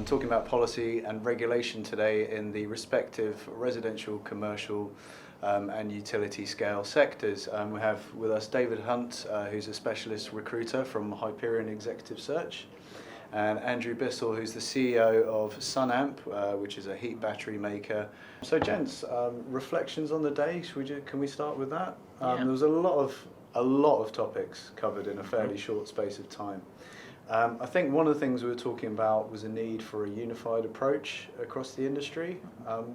talking about policy and regulation today in the respective residential, commercial and utility scale sectors. We have with us David Hunt, who's a specialist recruiter from Hyperion Executive Search, and Andrew Bissell, who's the CEO of Sunamp, which is a heat battery maker. So gents, reflections on the day, can we start with that? There was a lot of topics covered in a fairly short space of time. I think one of the things we were talking about was a need for a unified approach across the industry.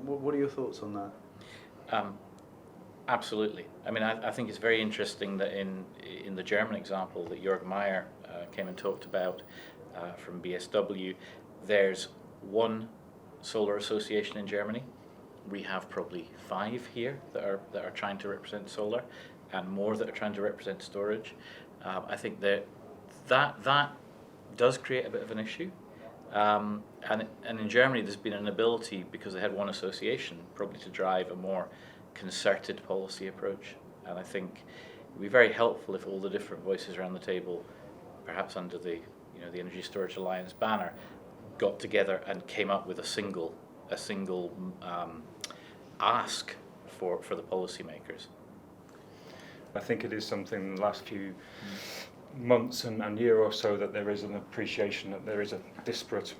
What are your thoughts on that? Absolutely. I mean, I think it's very interesting that in the German example that Jörg Meyer came and talked about from BSW, there's one solar association in Germany. We have probably 5 here that are trying to represent solar, and more that are trying to represent storage. I think that does create a bit of an issue. And in Germany, there's been an ability, because they had one association, probably to drive a more concerted policy approach. And I think it would be very helpful if all the different voices around the table, perhaps under the Energy Storage Alliance banner, got together and came up with a single ask for the policymakers. I think it is something in the last few months and year or so that there is an appreciation that there is a disparate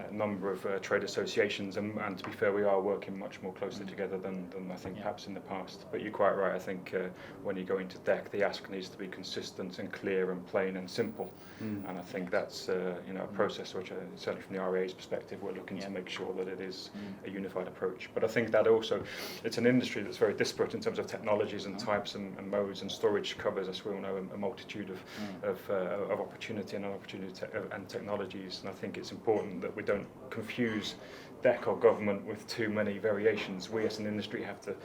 number of trade associations, and to be fair, we are working much more closely together than I think perhaps in the past. But you're quite right. I think when you go into DEC, the ask needs to be consistent and clear and plain and simple. And I think that's a process which certainly from the RA's perspective we're looking to make sure that it is a unified approach. But I think that also it's an industry that's very disparate in terms of technologies and types and modes, and storage covers, as we all know, a multitude of opportunity and technologies. And I think it's important that we don't confuse DEC or government with too many variations. We as an industry have to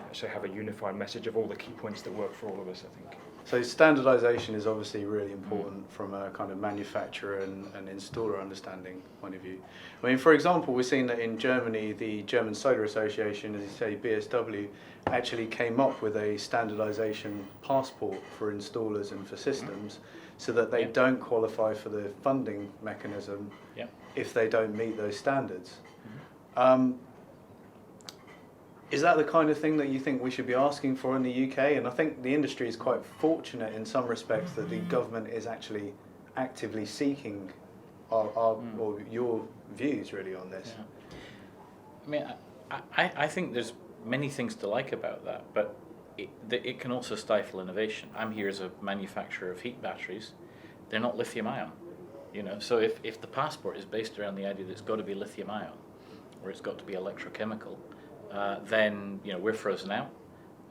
actually have a unified message of all the key points that work for all of us, I think. So standardisation is obviously really important from a kind of manufacturer and installer understanding point of view. I mean, for example, we've seen that in Germany, the German Solar Association, as you say, BSW, actually came up with a standardisation passport for installers and for systems, so that they don't qualify for the funding mechanism if they don't meet those standards. Is that the kind of thing that you think we should be asking for in the UK? And I think the industry is quite fortunate in some respects that the government is actually actively seeking or your views really on this. I mean, I think there's many things to like about that, but it can also stifle innovation. I'm here as a manufacturer of heat batteries. They're not lithium-ion, So if the passport is based around the idea that it's got to be lithium-ion or it's got to be electrochemical, then we're frozen out,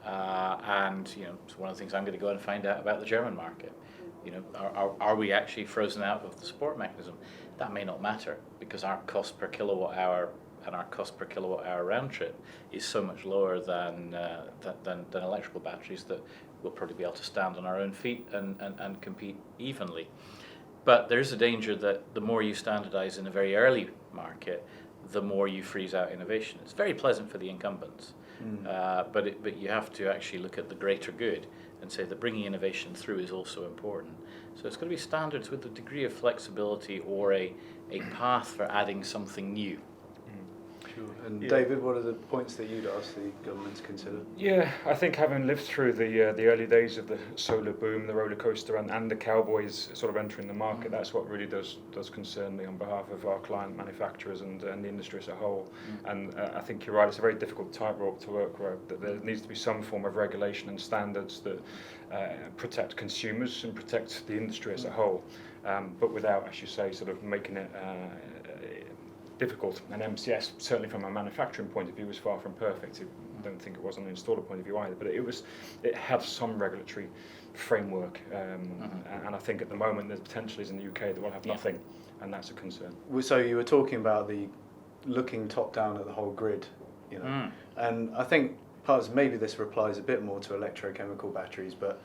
and it's one of the things I'm going to go and find out about the German market. Are we actually frozen out of the support mechanism? That may not matter, because our cost per kilowatt hour and our cost per kilowatt hour round trip is so much lower than electrical batteries that we'll probably be able to stand on our own feet and compete evenly. But there is a danger that the more you standardise in a very early market, the more you freeze out innovation. It's very pleasant for the incumbents, but you have to actually look at the greater good and say that bringing innovation through is also important. So it's got to be standards with a degree of flexibility or a path for adding something new. Sure. And David, what are the points that you'd ask the government to consider? Yeah, I think having lived through the early days of the solar boom, the roller coaster, and the cowboys sort of entering the market, that's what really does concern me on behalf of our client manufacturers and the industry as a whole. And I think you're right, it's a very difficult tightrope to work with. That there needs to be some form of regulation and standards that protect consumers and protect the industry as a whole, but without, as you say, sort of making it difficult. And MCS, certainly from a manufacturing point of view, was far from perfect. I don't think it was on an installer point of view either, but it had some regulatory framework, and I think at the moment there's potential in the UK that will have nothing, and that's a concern. So you were talking about the looking top down at the whole grid, and I think maybe this replies a bit more to electrochemical batteries, but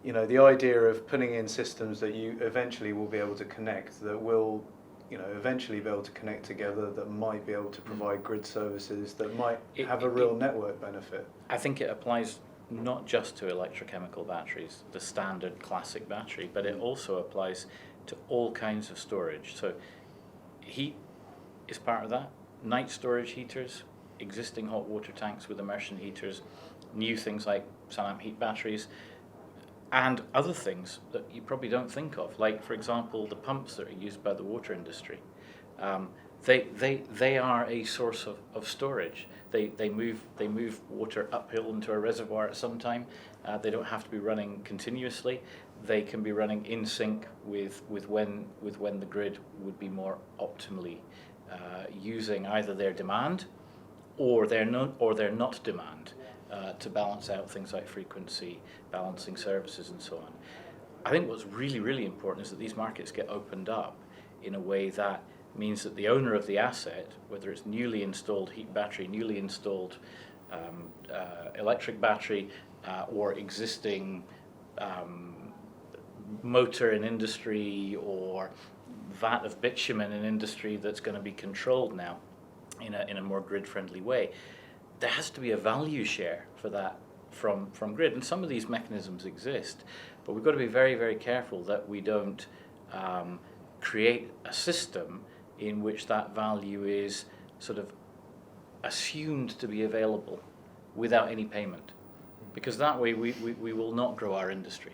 the idea of putting in systems that you eventually will be able to connect, that will eventually be able to connect together, that might be able to provide grid services, that might have a real network benefit. I think it applies not just to electrochemical batteries, the standard classic battery, but it also applies to all kinds of storage. So heat is part of that. Night storage heaters, existing hot water tanks with immersion heaters, new things like Sunamp heat batteries, and other things that you probably don't think of, like, for example, the pumps that are used by the water industry. They are a source of storage. They move water uphill into a reservoir at some time. They don't have to be running continuously. They can be running in sync with when the grid would be more optimally using either their demand or their not demand to balance out things like frequency, balancing services, and so on. I think what's really, really important is that these markets get opened up in a way that means that the owner of the asset, whether it's newly installed heat battery, newly installed electric battery, or existing motor in industry, or vat of bitumen in industry that's going to be controlled now in a more grid-friendly way, there has to be a value share for that from grid. And some of these mechanisms exist, but we've got to be very, very careful that we don't create a system in which that value is sort of assumed to be available without any payment, because that way we will not grow our industry.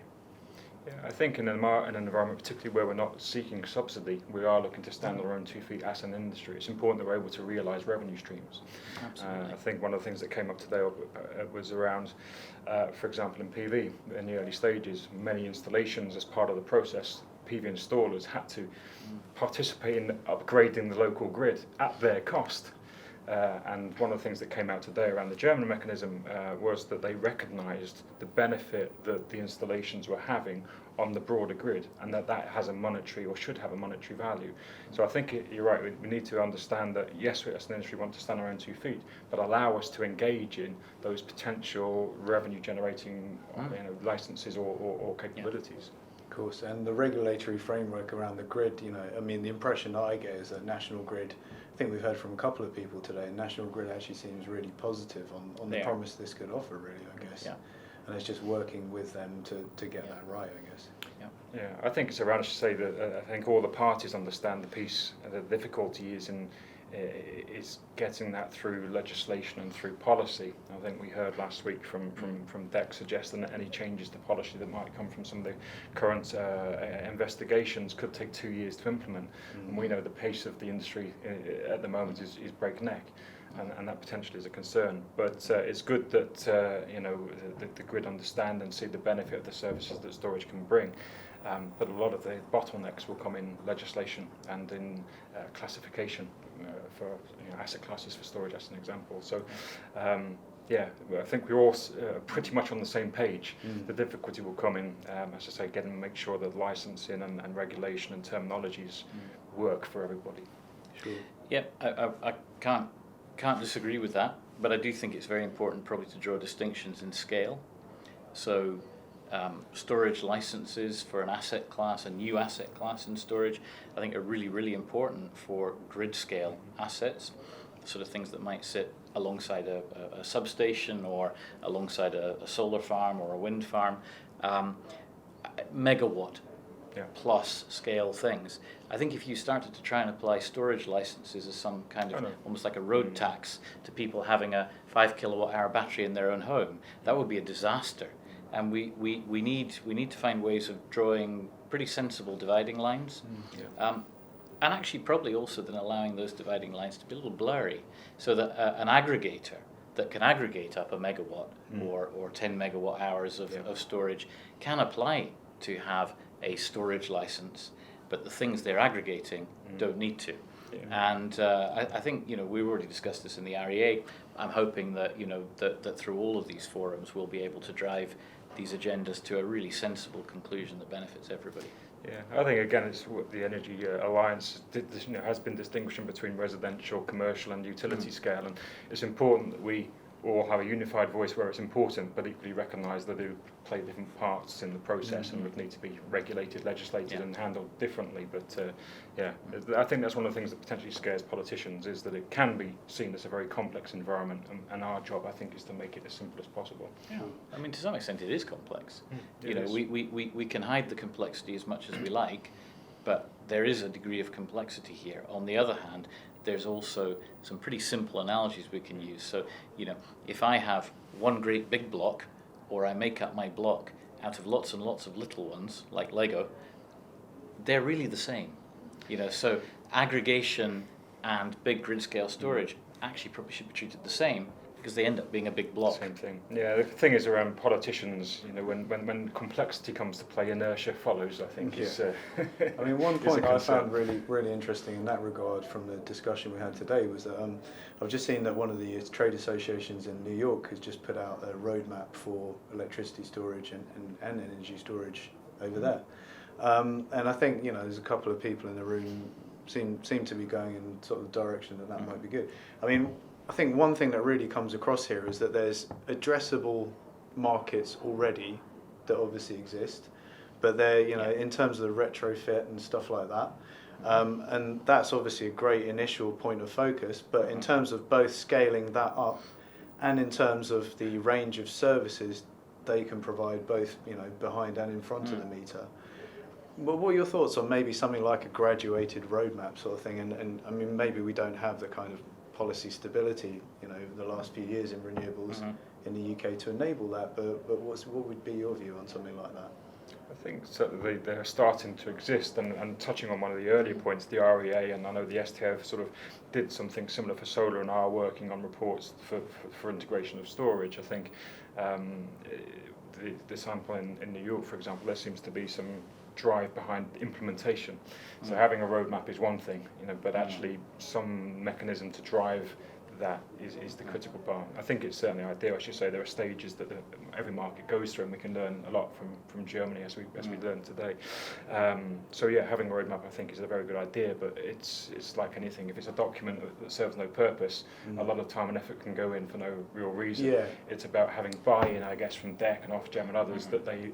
Yeah, I think in an environment particularly where we're not seeking subsidy, we are looking to stand on our own 2 feet as an industry. It's important that we're able to realise revenue streams. Absolutely. I think one of the things that came up today was around, for example, in PV, in the early stages, many installations as part of the process, PV installers had to participate in upgrading the local grid at their cost. And one of the things that came out today around the German mechanism was that they recognised the benefit that the installations were having on the broader grid, and that has a monetary, or should have a monetary value. So I think you're right, we need to understand that, yes, we as an industry want to stand on our own 2 feet, but allow us to engage in those potential revenue generating licenses or capabilities. Of course, and the regulatory framework around the grid, I mean, the impression that I get is that National Grid, I think we've heard from a couple of people today, National Grid actually seems really positive on the promise this could offer, really, I guess. Yeah. And it's just working with them to get that right, I guess. Yeah, I think it's around to say that I think all the parties understand the piece. The difficulty is getting that through legislation and through policy. I think we heard last week from DEC suggesting that any changes to policy that might come from some of the current investigations could take 2 years to implement. And we know the pace of the industry at the moment is breakneck. And that potentially is a concern, but it's good that the grid understand and see the benefit of the services that storage can bring. But a lot of the bottlenecks will come in legislation and in classification for asset classes for storage, as an example. So, I think we're all pretty much on the same page. The difficulty will come in, as I say, make sure that licensing and regulation and terminologies work for everybody. Sure. Yeah, I can't disagree with that, but I do think it's very important probably to draw distinctions in scale. So storage licenses for an asset class, a new asset class in storage, I think are really, really important for grid scale assets, sort of things that might sit alongside a substation or alongside a solar farm or a wind farm, megawatt plus scale things. I think if you started to try and apply storage licenses as some kind of almost like a road tax to people having a 5 kilowatt hour battery in their own home, that would be a disaster. And we need to find ways of drawing pretty sensible dividing lines, and actually probably also then allowing those dividing lines to be a little blurry, so that an aggregator that can aggregate up a megawatt or 10 megawatt hours of storage can apply to have a storage license, but the things they're aggregating don't need to. And I think we've already discussed this in the REA. I'm hoping that that through all of these forums we'll be able to drive these agendas to a really sensible conclusion that benefits everybody. Yeah, I think again it's what the Energy Alliance has been distinguishing between residential, commercial and utility scale, and it's important that we all have a unified voice where it's important, but equally recognise that they play different parts in the process and would need to be regulated, legislated and handled differently. But I think that's one of the things that potentially scares politicians, is that it can be seen as a very complex environment, and our job, I think, is to make it as simple as possible. Yeah. I mean, to some extent it is complex. We can hide the complexity as much as we like, but there is a degree of complexity here. On the other hand, there's also some pretty simple analogies we can use. So, if I have one great big block, or I make up my block out of lots and lots of little ones, like Lego, they're really the same. So aggregation and big grid scale storage actually probably should be treated the same, because they end up being a big block. Same thing. Yeah, the thing is around politicians, when complexity comes to play, inertia follows, I think. Yeah. I mean, one point I found really interesting in that regard from the discussion we had today was that I've just seen that one of the trade associations in New York has just put out a roadmap for electricity storage and energy storage over there. And I think, there's a couple of people in the room seem to be going in sort of the direction that might be good. I mean, I think one thing that really comes across here is that there's addressable markets already that obviously exist, but they're, in terms of the retrofit and stuff like that, and that's obviously a great initial point of focus, but in terms of both scaling that up and in terms of the range of services they can provide both, behind and in front of the meter. Well, what are your thoughts on maybe something like a graduated roadmap sort of thing? And I mean, maybe we don't have the kind of policy stability, over the last few years in renewables in the UK to enable that, but what would be your view on something like that? I think certainly they're starting to exist, and touching on one of the earlier points, the REA, and I know the STF sort of did something similar for solar and are working on reports for integration of storage. I think the sample in New York, for example, there seems to be some drive behind implementation. So having a roadmap is one thing, but actually some mechanism to drive that is the critical part. I think it's certainly ideal. I should say there are stages that every market goes through, and we can learn a lot from Germany as we learned today. So yeah, having a roadmap I think is a very good idea, but it's like anything. If it's a document that serves no purpose, a lot of time and effort can go in for no real reason. Yeah. It's about having buy-in, I guess, from DEC and Ofgem and others that they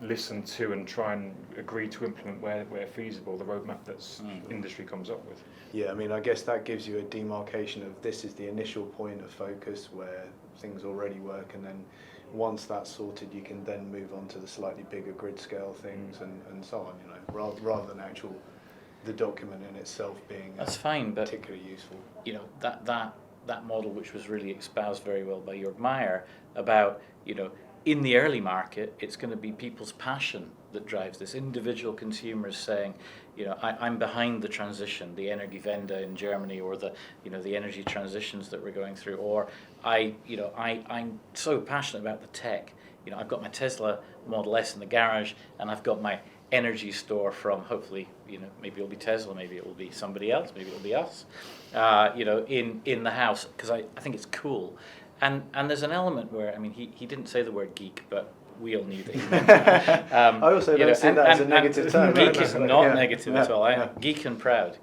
listen to and try and agree to implement where feasible the roadmap that's industry comes up with. Yeah, I mean, I guess that gives you a demarcation of this is the initial point of focus where things already work, and then once that's sorted, you can then move on to the slightly bigger grid scale things and so on, rather than the document in itself being that's fine, but particularly useful. That model, which was really espoused very well by Jörg Meyer, about in the early market, it's going to be people's passion that drives this. Individual consumers saying, I'm behind the transition, the Energiewende in Germany, or the energy transitions that we're going through, or I'm so passionate about the tech. I've got my Tesla Model S in the garage, and I've got my energy store from, hopefully, maybe it'll be Tesla, maybe it will be somebody else, maybe it'll be us, in the house, because I think it's cool. And there's an element where, I mean, he didn't say the word geek, but we all knew that he meant that. I also don't see that as a negative term. Geek is not negative at all. Yeah. Geek and proud.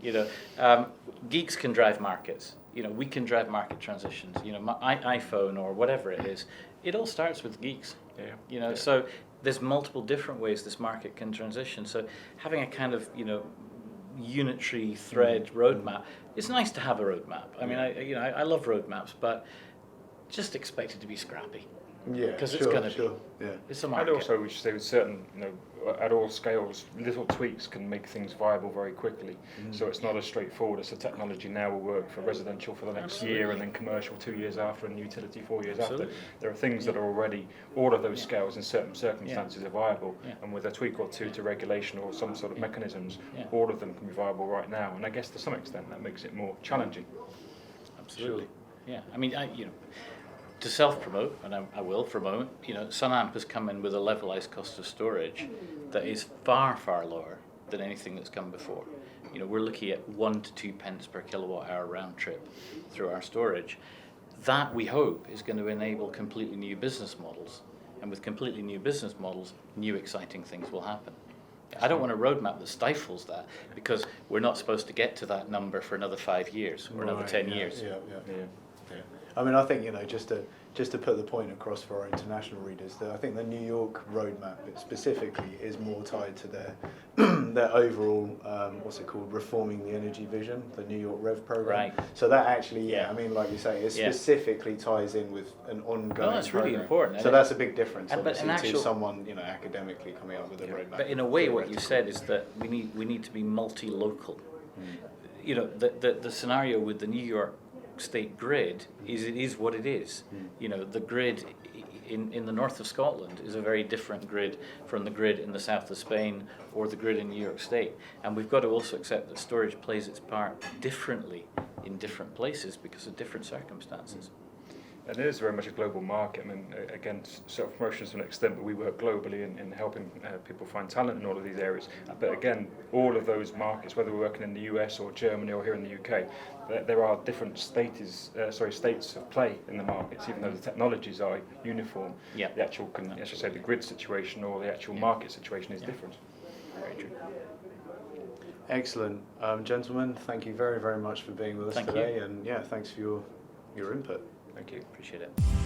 Geeks can drive markets. We can drive market transitions. My iPhone or whatever it is, it all starts with geeks. Yeah. So there's multiple different ways this market can transition. So having a kind of unitary thread roadmap, it's nice to have a roadmap. I mean, I love roadmaps, but just expect it to be scrappy. Yeah, because it's going to be. Yeah. It's a market. And also, we should say with certain, at all scales, little tweaks can make things viable very quickly. So it's not as straightforward as the technology now will work for residential for the next year, and then commercial 2 years after, and utility 4 years after. There are things that are already, all of those scales in certain circumstances are viable, and with a tweak or two to regulation or some sort of mechanisms, all of them can be viable right now. And I guess to some extent that makes it more challenging. Absolutely. Yeah. I mean, to self-promote, and I will for a moment, Sunamp has come in with a levelized cost of storage that is far, far lower than anything that's come before. We're looking at 1 to 2 pence per kilowatt hour round trip through our storage. That, we hope, is going to enable completely new business models. And with completely new business models, new exciting things will happen. I don't want a roadmap that stifles that, because we're not supposed to get to that number for another 5 years or another 10 years. Yeah. I mean, I think just just to put the point across for our international readers, that I think the New York roadmap specifically is more tied to their their overall what's it called, reforming the energy vision, the New York Rev program. Right. So that actually, Yeah. I mean, like you say, it Yeah. specifically ties in with an ongoing. No, that's really program. important. So And that's a big difference, but obviously, in to actual- someone academically coming up with a roadmap. But in a way, what you said is that we need to be multi-local. The scenario with the New York State grid is it is what it is. The grid in the north of Scotland is a very different grid from the grid in the south of Spain or the grid in New York State. And we've got to also accept that storage plays its part differently in different places because of different circumstances. And it is very much a global market. I mean, again, self-promotion to an extent, but we work globally in helping people find talent in all of these areas. But again, all of those markets, whether we're working in the US or Germany or here in the UK, there are different states of play in the markets, even though the technologies are uniform. Yeah. The actual, as I say, the grid situation or the actual market situation is different. Very true. Excellent. Gentlemen, thank you very, very much for being with us Thank today. you. And thanks for your input. Thank you. Appreciate it.